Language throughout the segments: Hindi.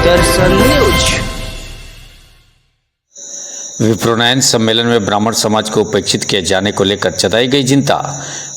दर्शन न्यूज। विप्रोन्नयन सम्मेलन में ब्राह्मण समाज को उपेक्षित किए जाने को लेकर जताई गई चिंता।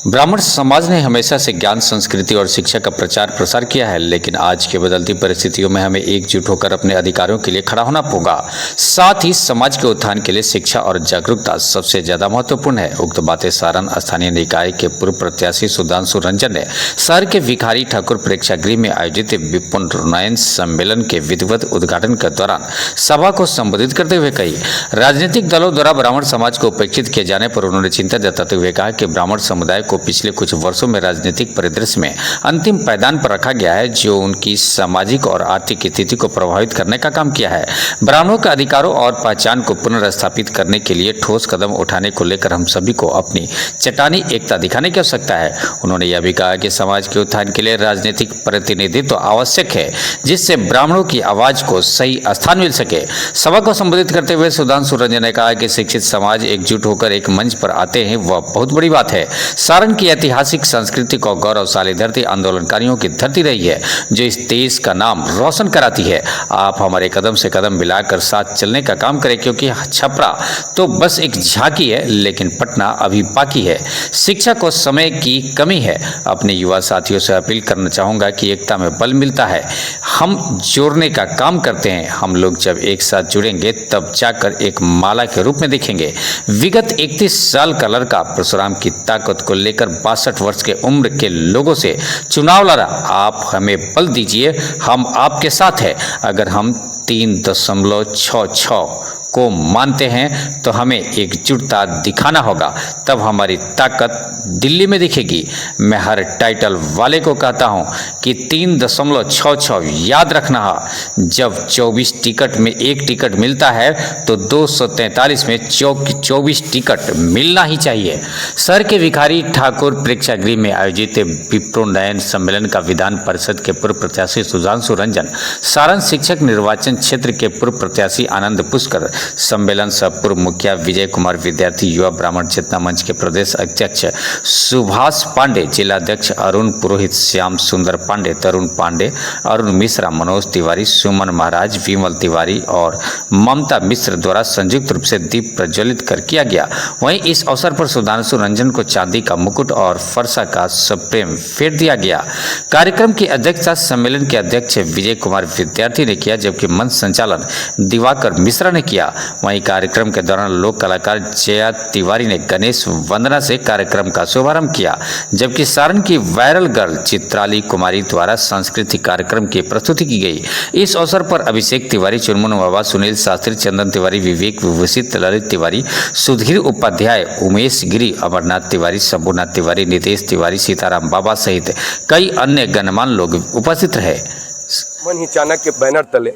ब्राह्मण समाज ने हमेशा से ज्ञान, संस्कृति और शिक्षा का प्रचार प्रसार किया है, लेकिन आज की बदलती परिस्थितियों में हमें एकजुट होकर अपने अधिकारों के लिए खड़ा होना होगा। साथ ही समाज के उत्थान के लिए शिक्षा और जागरूकता सबसे ज्यादा महत्वपूर्ण है। उक्त बातें सारण स्थानीय निकाय के पूर्व प्रत्याशी सुधांशु रंजन ने शहर के भिखारी ठाकुर प्रेक्षागृह में आयोजित विप्रोन्नयन सम्मेलन के विधिवत उद्घाटन के दौरान सभा को संबोधित करते हुए कही। राजनीतिक दलों द्वारा ब्राह्मण समाज को उपेक्षित किए जाने पर उन्होंने चिंता जताते हुए कहा कि ब्राह्मण समुदाय को पिछले कुछ वर्षों में राजनीतिक परिदृश्य में अंतिम पायदान पर रखा गया है, जो उनकी सामाजिक और आर्थिक स्थिति को प्रभावित करने का काम किया है। ब्राह्मणों के अधिकारों और पहचान को पुनर्स्थापित करने के लिए ठोस कदम उठाने को लेकर हम सभी को अपनी चट्टानी एकता दिखाने की आवश्यकता है। उन्होंने यह भी कहा कि समाज के उत्थान के लिए राजनीतिक प्रतिनिधित्व आवश्यक है, जिससे ब्राह्मणों की आवाज को सही स्थान मिल सके। सभा को संबोधित करते हुए सुधांशु रंजन ने कहा कि शिक्षित समाज एकजुट होकर एक मंच पर आते हैं, वह बहुत बड़ी बात है। सारण की ऐतिहासिक, सांस्कृतिक और गौरवशाली धरती आंदोलनकारियों की धरती रही है, जो इस देश का नाम रोशन कराती है। आप हमारे कदम से कदम मिलाकर साथ चलने का काम करें, क्योंकि छपरा तो बस एक झांकी है, लेकिन पटना अभी बाकी है। शिक्षा को समय की कमी है। अपने युवा साथियों से अपील करना चाहूंगा कि एकता में बल मिलता है, हम जोड़ने का काम करते हैं। हम लोग जब एक साथ जुड़ेंगे तब जाकर एक माला के रूप में दिखेंगे। विगत 31 साल का लड़का परशुराम की ताकत को लेकर 62 वर्ष के उम्र के लोगों से चुनाव लड़ा। आप हमें बल दीजिए, हम आपके साथ हैं। अगर हम 3.66 को मानते हैं तो हमें एकजुटता दिखाना होगा, तब हमारी ताकत दिल्ली में दिखेगी। मैं हर टाइटल वाले को कहता हूं कि 3.66 याद रखना है। जब 24 टिकट में एक टिकट मिलता है तो 243 में 24 टिकट मिलना ही चाहिए। शहर के भिखारी ठाकुर प्रेक्षागृह में आयोजित विप्रोन्नयन सम्मेलन का विधान परिषद के पूर्व प्रत्याशी सुधांशु रंजन, सारण शिक्षक निर्वाचन क्षेत्र के पूर्व प्रत्याशी आनंद पुष्कर, सम्मेलन सह पूर्व मुखिया विजय कुमार, विद्यार्थी युवा ब्राह्मण चेतना मंच के प्रदेश अध्यक्ष सुभाष पांडे, जिलाध्यक्ष अरुण पुरोहित, श्याम सुंदर पांडे, तरुण पांडे, अरुण मिश्रा, मनोज तिवारी, सुमन महाराज, विमल तिवारी और ममता मिश्र द्वारा संयुक्त रूप से दीप प्रज्वलित कर किया गया। वहीं इस अवसर पर सुधांशु रंजन को चांदी का मुकुट और फरसा का सप्रेम फेर दिया गया। कार्यक्रम की अध्यक्षता सम्मेलन के अध्यक्ष विजय कुमार विद्यार्थी ने किया, जबकि मंच संचालन दिवाकर मिश्रा ने किया। वहीं कार्यक्रम के दौरान लोक कलाकार जया तिवारी ने गणेश वंदना से कार्यक्रम का शुभारंभ किया, जबकि सारण की वायरल गर्ल चित्राली कुमारी द्वारा सांस्कृतिक कार्यक्रम की प्रस्तुति की गई। इस अवसर पर अभिषेक तिवारी, चुनमुन बाबा, सुनील शास्त्री, चंदन तिवारी, विवेक विभूषित, ललित तिवारी, सुधीर उपाध्याय, उमेश गिरी, अमरनाथ तिवारी, शंभुनाथ तिवारी, नितेश तिवारी, सीताराम बाबा सहित कई अन्य गणमान्य लोग उपस्थित रहे। मन ही चाणक्य बैनर तले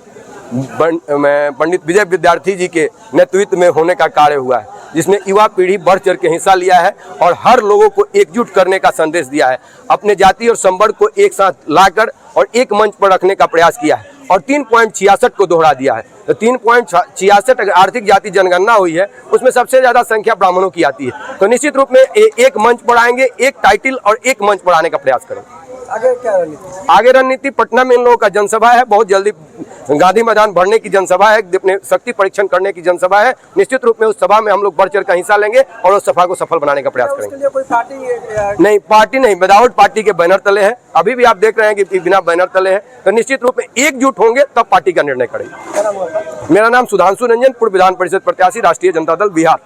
पंडित विजय विद्यार्थी जी के नेतृत्व में होने का कार्य हुआ है, जिसमें युवा पीढ़ी बढ़ चढ़ के हिस्सा लिया है और हर लोगों को एकजुट करने का संदेश दिया है। अपने जाति और संवर्ग को एक साथ लाकर और एक मंच पर रखने का प्रयास किया है और 3.66 को दोहरा दिया है। तो 3.66 अगर आर्थिक जाति जनगणना हुई है, उसमें सबसे ज्यादा संख्या ब्राह्मणों की आती है। तो निश्चित रूप में एक मंच पर आएंगे, एक टाइटल और एक मंच पर आने का प्रयास करेंगे। आगे क्या रणनीति? आगे रणनीति, पटना में इन लोगों का जनसभा है, बहुत जल्दी गांधी मैदान भरने की जनसभा है, अपने शक्ति परीक्षण करने की जनसभा है। निश्चित रूप में उस सभा में हम लोग बढ़ चढ़ का हिस्सा लेंगे और उस सभा को सफल बनाने का प्रयास करेंगे। उसके लिए कोई पार्टी नहीं, पार्टी नहीं, विदाउट पार्टी के बैनर तले हैं। अभी भी आप देख रहे हैं कि बिना बैनर तले हैं। तो निश्चित रूप में एकजुट होंगे तब पार्टी का निर्णय करेंगे। मेरा नाम सुधांशु रंजन, पूर्व विधान परिषद प्रत्याशी, राष्ट्रीय जनता दल, बिहार।